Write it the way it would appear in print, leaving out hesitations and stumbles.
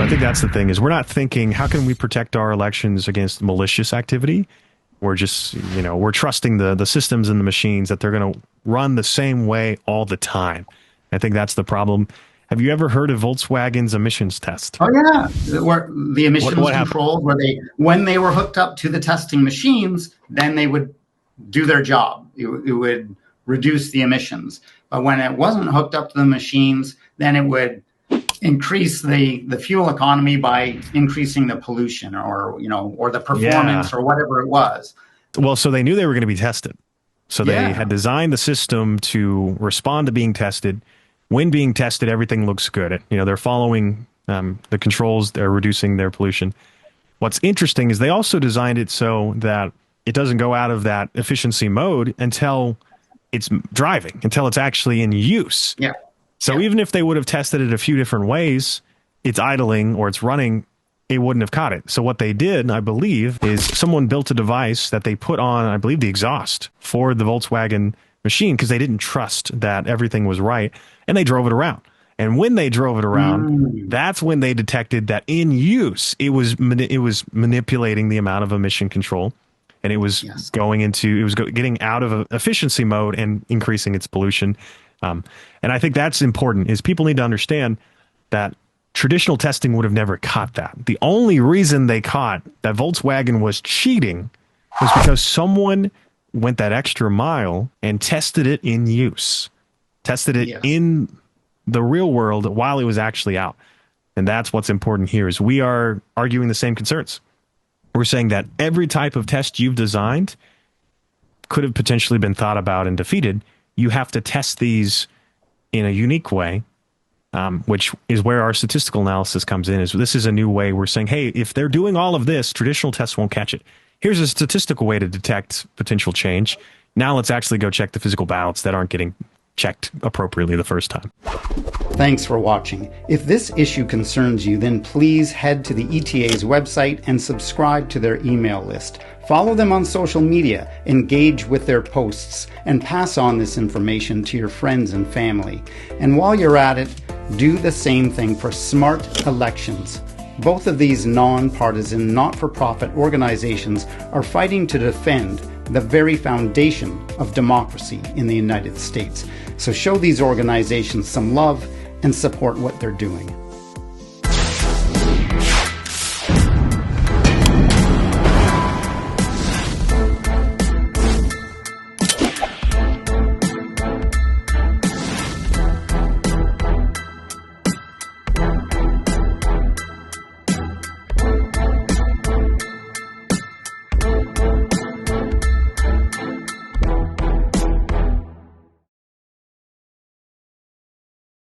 So I think that's the thing, is we're not thinking, how can we protect our elections against malicious activity? We're just, we're trusting the systems and the machines that they're going to run the same way all the time. I think that's the problem. Have you ever heard of Volkswagen's emissions test? Oh yeah, the emissions controls, when they were hooked up to the testing machines, then they would do their job. It would reduce the emissions. But when it wasn't hooked up to the machines, then it would increase the fuel economy by increasing the pollution or the performance or whatever it was. Well, so they knew they were going to be tested. So they had designed the system to respond to being tested. When being tested, everything looks good. They're following the controls. They're reducing their pollution. What's interesting is they also designed it so that it doesn't go out of that efficiency mode until it's driving, until it's actually in use. Yeah. So even if they would have tested it a few different ways, it's idling or it's running, it wouldn't have caught it. So what they did, I believe, is someone built a device that they put on, I believe, the exhaust for the Volkswagen machine, because they didn't trust that everything was right, and they drove it around. And when they drove it around, that's when they detected that in use, it was manipulating the amount of emission control, and it was getting out of efficiency mode and increasing its pollution. And I think that's important, is people need to understand that traditional testing would have never caught that. The only reason they caught that Volkswagen was cheating was because someone went that extra mile and tested it in use, tested it in the real world while it was actually out. And that's what's important here, is we are arguing the same concerns. We're saying that every type of test you've designed could have potentially been thought about and defeated. You have to test these in a unique way, which is where our statistical analysis comes in. This is a new way. We're saying, hey, if they're doing all of this, traditional tests won't catch it. Here's a statistical way to detect potential change. Now let's actually go check the physical ballots that aren't getting checked appropriately the first time. Thanks for watching. If this issue concerns you, then please head to the ETA's website and subscribe to their email list. Follow them on social media, engage with their posts, and pass on this information to your friends and family. And while you're at it, do the same thing for Smart Elections. Both of these non-partisan, not-for-profit organizations are fighting to defend the very foundation of democracy in the United States. So show these organizations some love and support what they're doing.